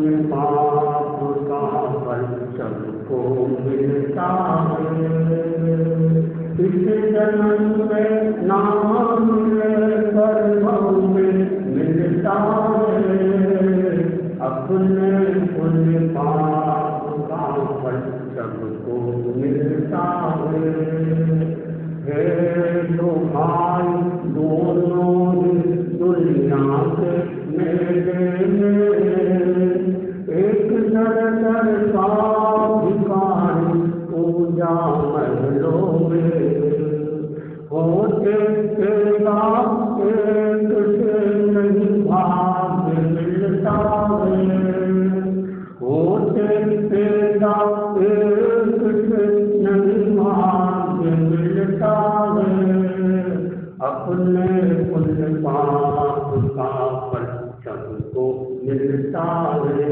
पाप का फल सबको मिलता है। इस जन्म में नाम कर्म में मिलता है। अपने पुण्य पाप का फल सबको मिलता है। तो भाई दोनों दुनिया के मेले में एक नर का भिखारी पूजा महलों में होते तेरा एक से नहीं भाग्य मिलता है। होते तेरा एक से नहीं भाग्य मिलता है। अपने पुण्य पाप का फल सबको मिलता है।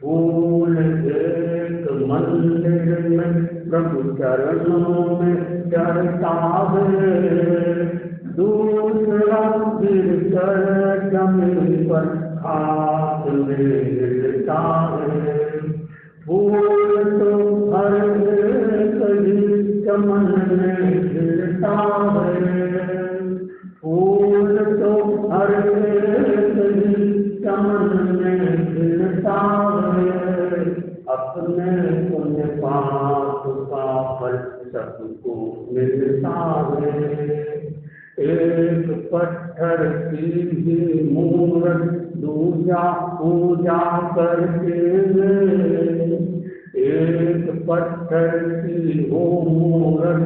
फूल एक मंदिर में प्रभु चरणों में चढ़ता है। दूसरा गिरकर जमीन पर खाक में गिरता है। फूल तो हर एक ही चमन में खिलता है। फूल तो हर एक ही चमन में खिलता है। अपने पुण्य पाप का फल सबको मिलता है। एक पत्थर की ही मूरत दूजा पूजा करके एक पत्थर की हो मूरत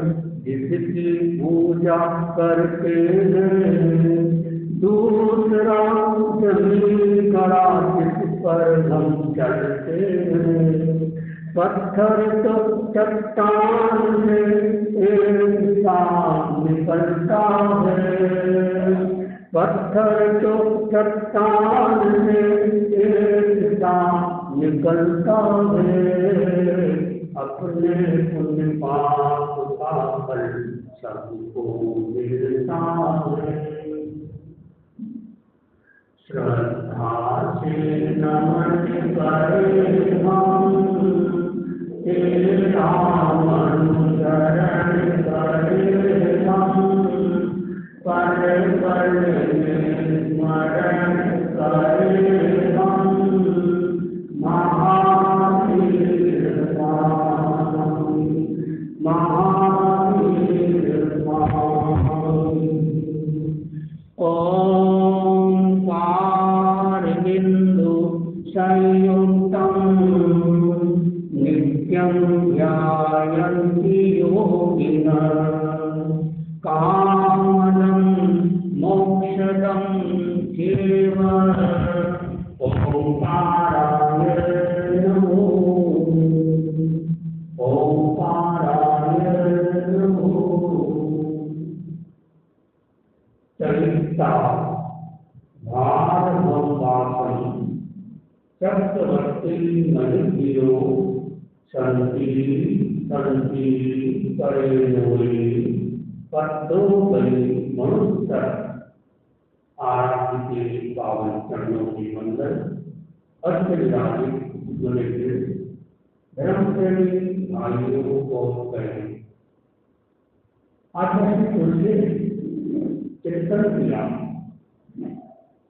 जिसकी पूजा करके दूसरा जमीन कड़ा जिस पर हम चलते हैं। पत्थर तो चट्टान में एक साथ निकलता है। पत्थर तो चट्टान में एक साथ निकलता है। अपने पुण्य पाप का फल सबको मिलता है। श्रद्धा से नमन करें हम तेरा अनुसरण करें हम। पल पल में स्मरण करें हम महावीर ओंकार बिंदु संयुक्तम नित्यं ध्यायन्ति योगिनः कामदं मोक्षदं चैव। ओंकाराय नमो। ओंकाराय नमो। चरिता भारभवासं चक्रवर्ती मनुष्यो संति संति करेणोई पद्दो गई मनुष्य। आरती के पावन चरणों की मंगल अष्टविराजित गुणित धर्मप्रेमी भाइयों को कहें। आज मैं तुझसे चिंतन किया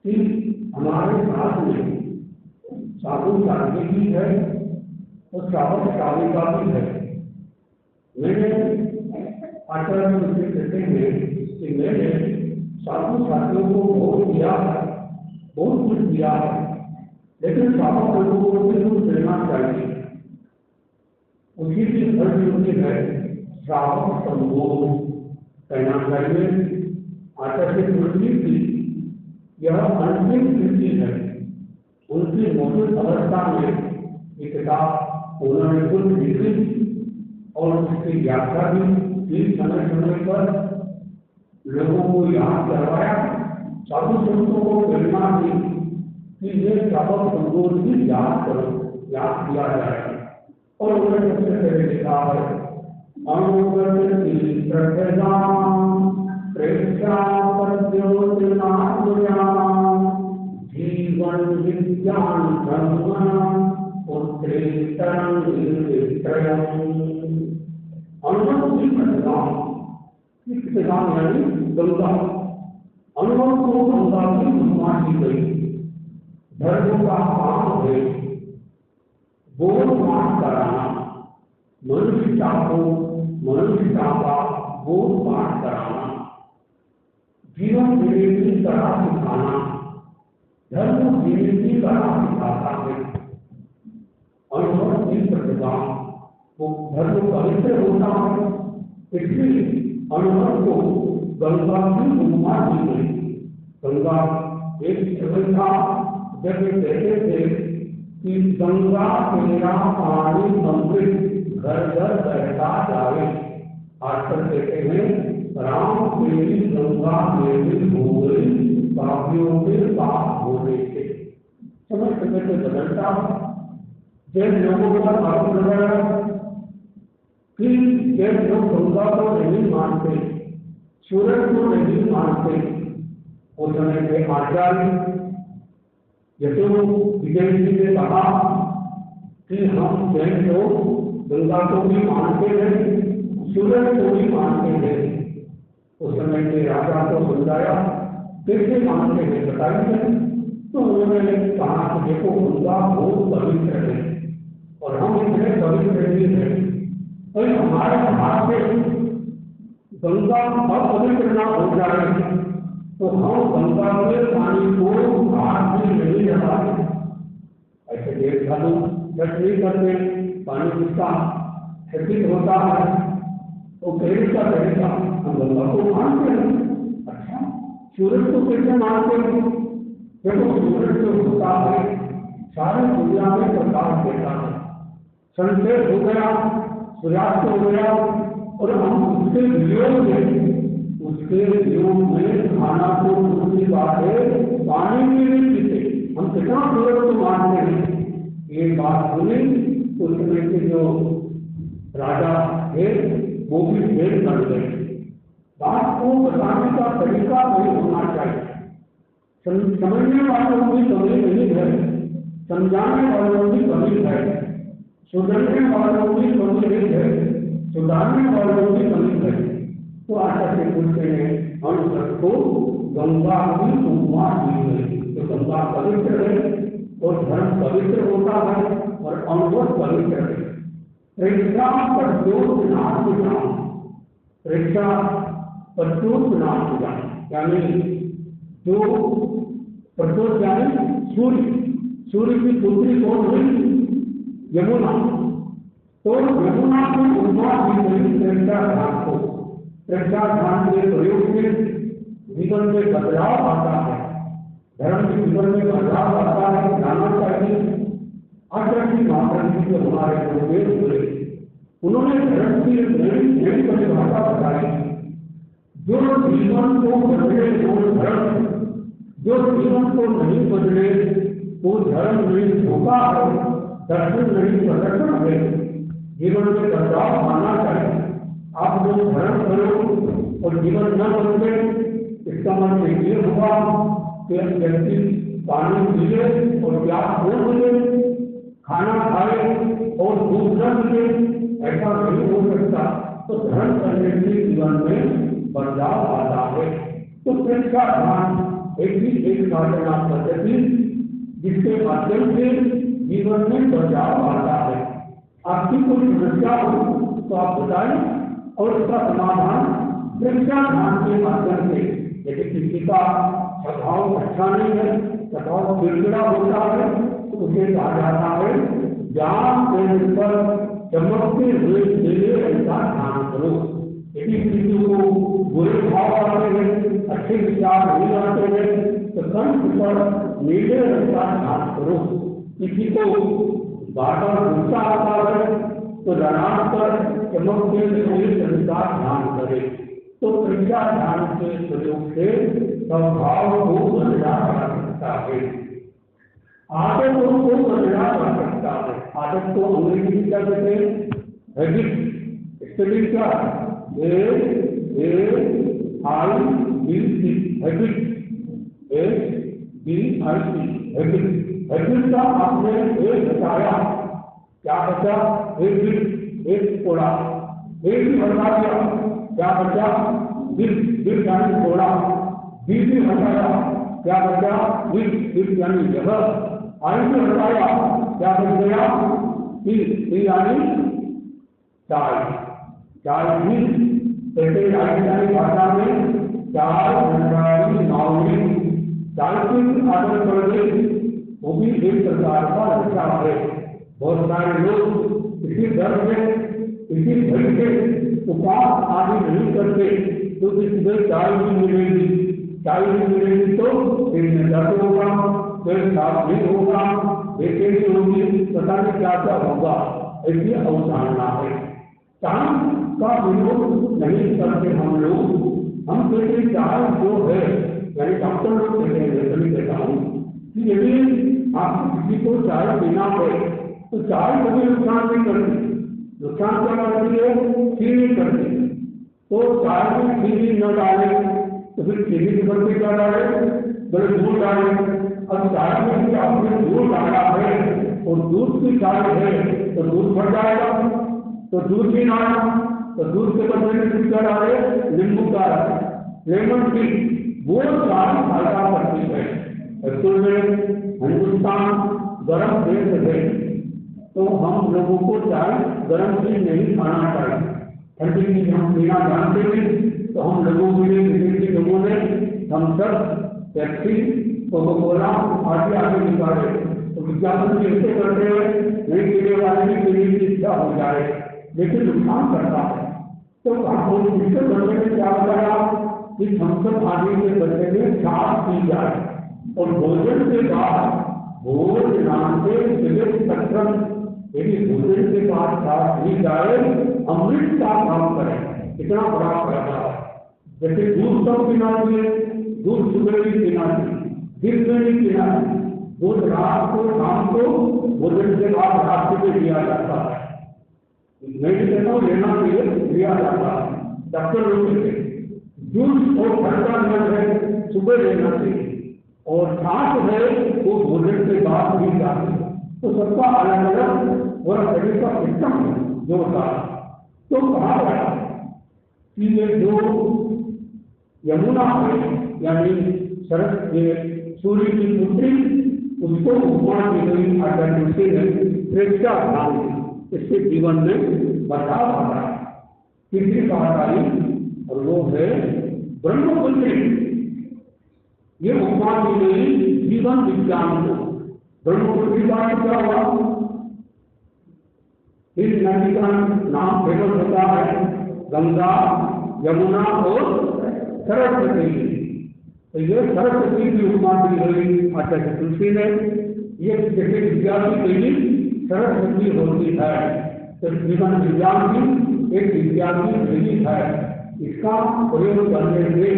कि हमारे साथ में साधु साधवी भी है और श्रावक श्राविका भी है। मैंने आचार्य मुझसे कहते हैं कि मैंने साधु साथियों को बहुत दिया है, बहुत कुछ दिया है, लेकिन श्रावक लोगों से कुछ देना चाहिए। उसी की फल मिलती है श्रावक संबोध कहना चाहिए। आचार्य तुलसी की यह अंतिम स्थिति है। उनकी मौजूद अवस्था में ये किताब उन्होंने खुद लिखी और उसकी व्याख्या भी समय समय पर लोगों को याद करवाया। साधु संतों को प्रेरणा दी कि ये श्रावक संबोध भी याद करो, याद किया जाए। और उन्होंने सबसे पहले लिखा है अनुगति प्रज्ञाम प्रेक्षापद्योतिनात्मयाम जीवन विज्ञान ब्रह्म उत्तरेतरं वित्रयम्। अनुभव की प्रतिगाम यानी गंगा, अनुभव को गंगा की महिमा की गई। धर्म का काम है बोध पाठ कराना, मनुष्यता को मनुष्यता का बोध पाठ कराना, जीवन जीने की तरह सिखाना। धर्म जीने की तरह सिखाता है। अनुभव की प्रतिगाम वो धर्म पवित्र होता है, इसलिए अनुभव को गंगा की महिमा दी गई। गंगा एक समय था जब ये कहते थे कि गंगा तेरा पानी अमृत घर घर बहता जाए। आजकल कहते हैं राम तेरी गंगा मेरी हो गई, पापियों के पाप हो गए थे। समय समय से बदलता जैन लोगों का आरोप लगाया कि जैन लोग गंगा को नहीं मानते, सूरज को नहीं मानते। उस समय के आचार्य यशो विजय जी ने कहा कि हम जैन लोग गंगा को भी मानते हैं, सूरज को भी मानते हैं। उस समय के राजा को समझाया कैसे मानते हैं बताइए। तो उन्होंने कहा कि देखो गंगा बहुत पवित्र है और हम इतने पवित्र नहीं है, और हमारे हाथ से गंगा अपवित्र न हो जाए तो हम गंगा के पानी को हाथ में नहीं लगाते। ऐसे देख खालू दस नहीं करते, पानी किसका क्षतित होता है तो कैसे करेगा। हम गंगा को मानते हैं। अच्छा, सूरज को कैसे मानते हैं? देखो सूरज जो होता है सारी दुनिया में प्रकाश देता है। संसेट हो गया, सूर्यास्त हो गया, और हम उसके वियोग में खाना को दूसरी बात है पानी में नहीं पीते। हम कितना सूरज को मानते हैं। ये बात सुनी तो समय के जो राजा थे वो भी भेद कर गए। बात को बताने का तरीका नहीं होना चाहिए। समझने वालों की कमी नहीं है, समझाने वालों की कमी है, सुधरने वालों की कमी नहीं है, सुधारने वालों की कमी है। तो आशा से पूछते हैं हम सबको गंगा की उपमा दी गई। तो गंगा पवित्र है और धर्म पवित्र होता है और अनुभव पवित्र है। प्रेक्षा प्रचोदनात् नाम, प्रेक्षा प्रचोदनात् यानी जो प्रचोद यानी सूर्य की पुत्री कौन हुई? यमुना। तो यमुना की उपमा दी गई प्रेक्षाधान को। प्रेक्षाधान के प्रयोग से जीवन में बदलाव आता है, धर्म के जीवन में बदलाव आता है, जाना चाहिए। आचार्य महाराज जी जो हमारे गुरुदेव हुए उन्होंने धर्म की नई परिभाषा बताई। जो जीवन को बदले वो धर्म, जो जीवन को नहीं बदले वो धर्म नहीं, धोखा है, दर्शन नहीं प्रदर्शन है। जीवन में बदलाव आना चाहिए। आप लोग धर्म करो और जीवन न बदले, इसका मतलब ये हुआ कि व्यक्ति पानी मिले और प्यास न मिले, खाना खाए और दूध न मिले, ऐसा नहीं हो सकता। तो धर्म करने से जीवन में बदलाव आता है। तो प्रेक्षाधान एक साधना पद्धति जिसके माध्यम से जीवन में बदलाव आता है। आपकी कोई समस्या हो तो आप बताएं और उसका समाधान प्रेक्षाधान के माध्यम से। यदि किसी का स्वभाव अच्छा नहीं है, स्वभाव चिड़चिड़ा होता है, तो उसे कहा जाता है ज्ञान देने पर चमकते हुए दिए ऐसा ध्यान करो। यदि किसी को बुरे भाव आते हैं, अच्छे विचार नहीं आते हैं, तो कंठ पर नीले रंग का ध्यान करो। किसी को बार-बार गुस्सा आता है तो ललाट पर चमकते हुए का ध्यान करे। तो प्रेक्षा ध्यान के प्रयोग से स्वभाव को बदला जा सकता है, आदतों को बदला जा सकता है। आदत को अंग्रेजी में क्या कहते हैं? हैबिट। स्पेलिंग क्या? HABIT, habit. हैबिट का आपने एक बताया, क्या बचा? एक कोड़ा, एक भी हटा दिया, क्या बचा? दिल यानी कोड़ा, बी भी हटाया, क्या बचा? दिल यानी जगह, आई भी हटाया, क्या बच गया? ती यानी चाय, चाय भी ऐसे राजस्थानी भाषा में चाय भंडारी नावड़ी, चाय की आदत पड़ गई, वो भी एक प्रकार का नशा है। बहुत सारे लोग इसी डर में, इसी भय से उपवास आदि नहीं करते, तो इसमें चाय भी मिलेगी, चाय भी मिलेगी तो पेट में दर्द होगा, पेट साफ नहीं होगा, बेचैनी होगी, पता नहीं क्या क्या होगा, ऐसी अवधारणा है। चाय का विरोध नहीं करते हम लोग, हम कहते चाय जो है, यानी डॉक्टर लोग कहते हैं, मैं कहता हूँ कि यदि आप किसी को चाय पीना है तो चाय कभी नुकसान नहीं करती, नुकसान क्या करती है? चीनी करती है। तो चाय में चीनी न डाले तो फिर चीनी की बदले क्या डाले? बोले दूध डाले। अब चाय में भी आपने दूध डाला है और दूध की चाय है तो दूध बढ़ जाएगा, तो दूध भी डाला, तो दूध के बदले में कुछ क्या डाले? नींबू का लेमन टी, वो चाय फायदा करती है। एक्चुअल में हिंदुस्तान गर्म देश है, तो हम लोगों को चाय गर्म चीज नहीं खाना चाहिए, ठंडी चीज हम पीना जानते हैं। तो हम लोगों के लिए विदेशी लोगों ने हम सब पेप्सी, कोका कोला आदि आदि निकाले, तो विज्ञापन भी ऐसे करते हैं नहीं पीने वाले की पीने की इच्छा हो जाए, लेकिन नुकसान करता है। तो हम इसके बदले में क्या बताया कि हम सब आदि के बदले में छाछ पी जाए, और भोजन के बाद भोज नाम से जगत सक्रम, यदि भोजन के बाद छाछ पी जाए अमृत का काम करें, इतना बड़ा फायदा है। जैसे दूध कब पीना चाहिए? दूध सुबह भी पीना चाहिए, दिन में नहीं पीना चाहिए, दूध रात को शाम को भोजन के बाद रात में लिया जाता है। मैं भी कहता हूँ लेना चाहिए, लिया जाता है, डॉक्टर लोग कहते हैं। दूध और ठंडा जल है सुबह लेना चाहिए, और छाछ है वो भोजन के बाद भी जाती है। तो सबका अलग अलग और शरीर का सिस्टम है जो होता है। तो कहा गया कि ये जो यमुना है, यानी शरद के सूर्य की पुत्री, उसको उपमा की गई आचार्य ऋषि ने प्रेक्षा नाम इसके जीवन में बदलाव आ रहा है। तीसरी बात आई और वो है ब्रह्मपुत्री। ये उपमा की गई जीवन विज्ञान को। ब्रह्मपुत्री का क्या हुआ? इस नदी का नाम फेमस होता है गंगा, यमुना और सरस्वती। तो ये सरस्वती की उपमा दी गई आचार्य तुलसी ने। ये जैसे विद्या की पहली सरस्वती होती है, तो जीवन विज्ञान की एक विद्या की पहली है। इसका प्रयोग करने से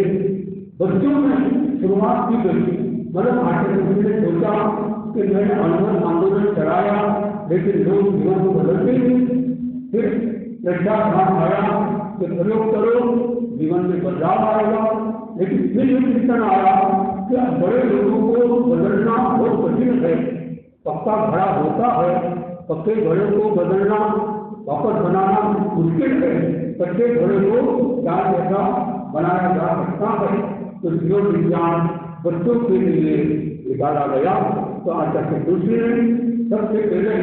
बच्चों में शुरुआत की गई। मतलब आचार्य तुलसी ने सोचा कि मैंने आंदोलन चलाया, लेकिन लोग जीवन को बदलते नहीं। फिर रक्षा ध्यान आया कि प्रयोग करो, जीवन में बदलाव आएगा। लेकिन फिर ये चिंतन आया कि बड़े लोगों को बदलना बहुत कठिन है। पक्का घड़ा होता है, पक्के घड़े को बदलना, वापस बनाना मुश्किल है। कच्चे घड़े को क्या जैसा बनाया जा सकता है। तो जीवन विज्ञान बच्चों के लिए निकाला गया। तो आचार्य तुलसी ने सबसे पहले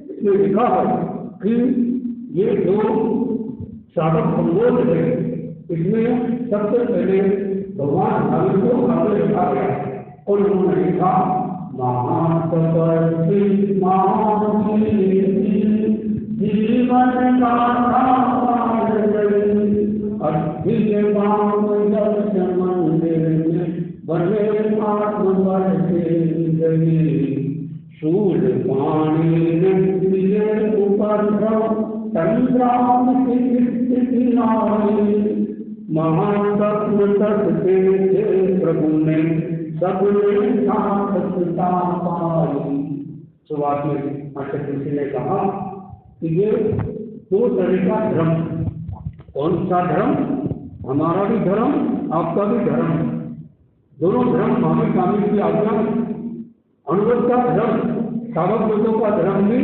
इसमें लिखा है कि ये जो साधक संबोध है, इसमें सबसे पहले भगवान महावीर को आगे लिखा गया और उन्होंने लिखा महातपस्वी जीवन मंदिर में बने आत्मबल शूल पानी उपद्रव संग्राम महातत्व तत्ते प्रभु ने सबने सार्थकता पाई। शुरुआत में आचार्य तुलसी ने कहा कि ये दो तरह का धर्म। कौन सा धर्म? हमारा भी धर्म, आपका भी धर्म। दोनों धर्म महावीर स्वामी की आज्ञा, अनुगत का धर्म, साधक लोगों का धर्म भी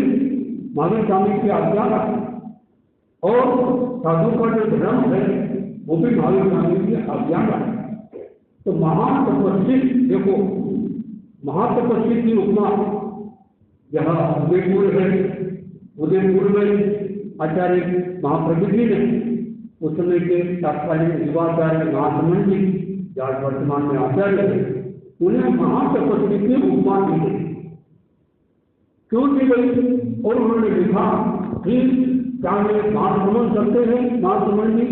महावीर स्वामी की आज्ञा का, और साधु का जो धर्म है वो भी महावीर स्वामी की आज्ञा का। तो महातपस्वी, देखो महातपस्वी की उपमा यहाँ उदयपुर है, उदयपुर में आचार्य महाप्रभु जी ने उस समय के तत्कालीन युवाचार्य महात्मा जी, आज वर्तमान में आचार्य है, उन्हें महातपस्वी की उपमा दी गई। क्यों दी गई? और उन्होंने लिखा कि क्या वे महाश्रमण करते हैं महाश्रमण जी?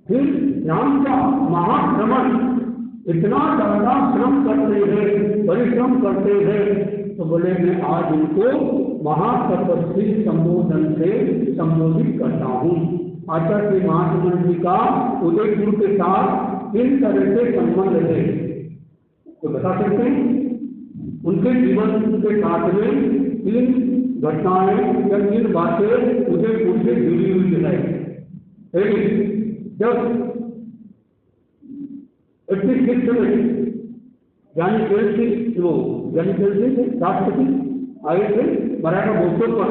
फिर राम का महाश्रमण इतना ज्यादा श्रम करते हैं, परिश्रम करते हैं, तो बोले मैं आज उनको महातपस्वी संबोधन से संबोधित करता हूँ। आचार्य महात्मा जी का उदयपुर के साथ किस तरह से संबंध है तो बता सकते हैं? उनके जीवन के साथ में तीन घटनाएं या तीन बातें उदयपुर से जुड़ी हुई है। जब 86 में यानी राष्ट्रपति आए थे मराठा मोर्चों पर,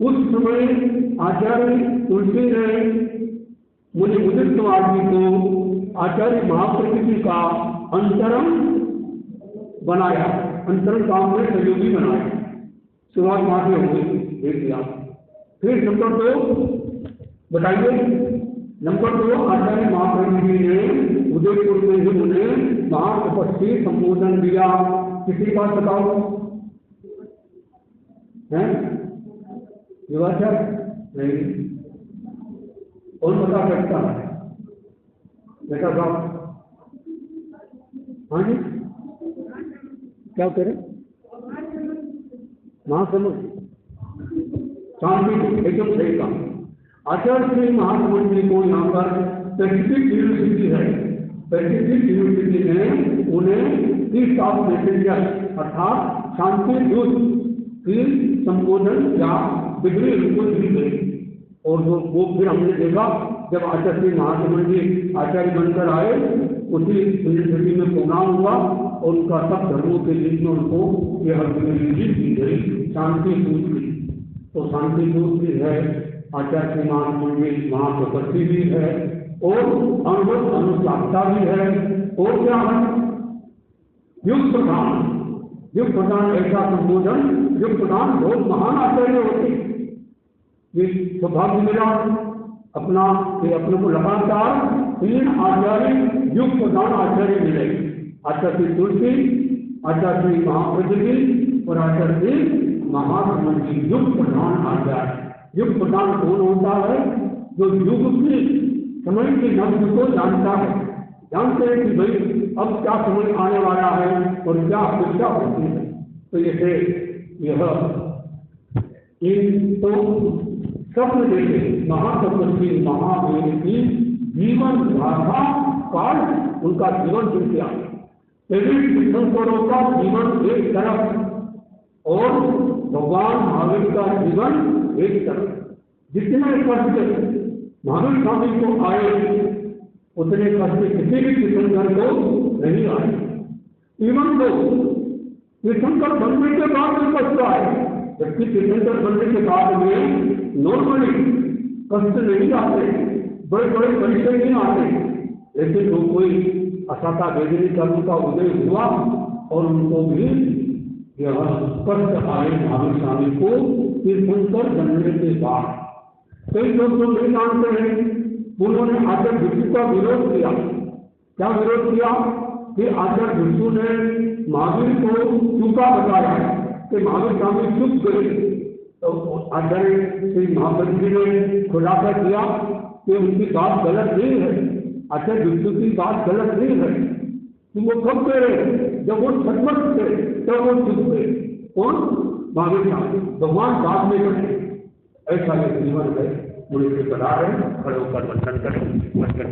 उस समय आचार्य तुलसी ने मुझे बुद्धिस्ट आदमी को आचार्य महाप्रभु जी का अंतरम बनाया, अंतरम काम में सहयोगी बनाया। शुरुआत वहां से हो गई, देख लिया। फिर नंबर 2 बताइए, नंबर 2 आचार्य महाप्रभु जी ने उदयपुर में ही उन्हें महातपस्वी संबोधन दिया। किसी का बताओ है? युवाचार नहीं, और बता सकता है बेटा साहब? हाँ जी, क्या करें? महासमुद्र शांति एकदम सही कहा। आचार्य श्री महात्मा जी को यहाँ पर पैसिफिक यूनिवर्सिटी है, पैसिफिक यूनिवर्सिटी ने उन्हें पीस ऑफ मैसेंजर अर्थात शांति दूत की संबोधन या डिग्री उनको दी गई। और वो फिर हमने देखा जब आचार्य श्री महात्मा जी आचार्य बनकर आए, उसी यूनिवर्सिटी में प्रोग्राम हुआ और उनका सब धर्मों के बीच में उनको यह डिग्री दी गई शांति दूत की। तो शांति दूत भी है, आचार्य श्री महात्मा जी महातपस्वी भी है, और अनुभव अनुशासता भी है, और क्या है? युग प्रधान। युग प्रधान ऐसा संबोधन, युग प्रधान बहुत महान आचार्य होते, ये सौभाग्य मिला अपना कि अपने को लगातार 3 आचार्य युग प्रधान आचार्य मिले। आचार्य तुलसी, आचार्य महाप्रभु जी और आचार्य महात्मा जी, युग प्रधान आचार्य। युग प्रधान कौन होता है? जो युग की समय की नब्ज को जानता है, जानते हैं कि भाई अब क्या समय आने वाला है और क्या अपेक्षा होती है। तो ये यह तो स्वप्न देखे महातपस्वी महावीर की जीवन गाथा काल, उनका जीवन दुनिया तीर्थंकरों का जीवन एक तरफ और भगवान महावीर का जीवन एक तरफ। जितने कष्ट महावीर स्वामी को आए उतने कष्ट किसी भी तीर्थंकर को नहीं आए। इवन तो तीर्थंकर बनने के बाद भी कष्ट आए, जबकि तीर्थंकर बनने के बाद में नॉर्मली कष्ट नहीं आते, बड़े बड़े परिचय नहीं आते, लेकिन जो कोई असाता वेदनी कर्म का उदय हुआ और उनको भी यह कष्ट आए महावीर स्वामी को तीर्थंकर बनने के बाद। कई लोग जो नहीं जानते हैं, उन्होंने आचार्य भिक्षु का विरोध किया। क्या विरोध किया? कि आचार्य भिक्षु ने महावीर को चूका बताया कि महावीर स्वामी चुप गए। तो आचार्य श्री महाप्रभु जी ने खुलासा किया कि उनकी बात गलत नहीं है, आचार्य भिक्षु की बात गलत नहीं है। कि वो कब कह रहे? जब वो सचमुच थे तब वो चुप गए। कौन? महावीर स्वामी। भगवान बाद में करें, ऐसा ये जीवन है। मुझे से बता रहे, खड़े होकर वंदन करें, वंदन।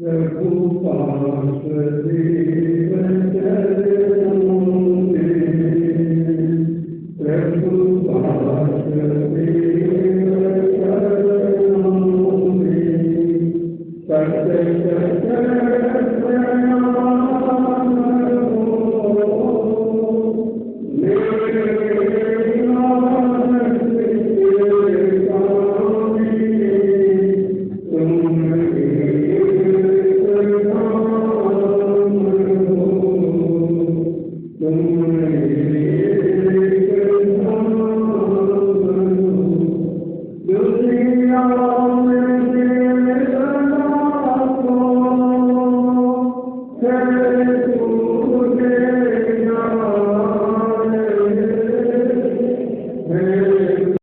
The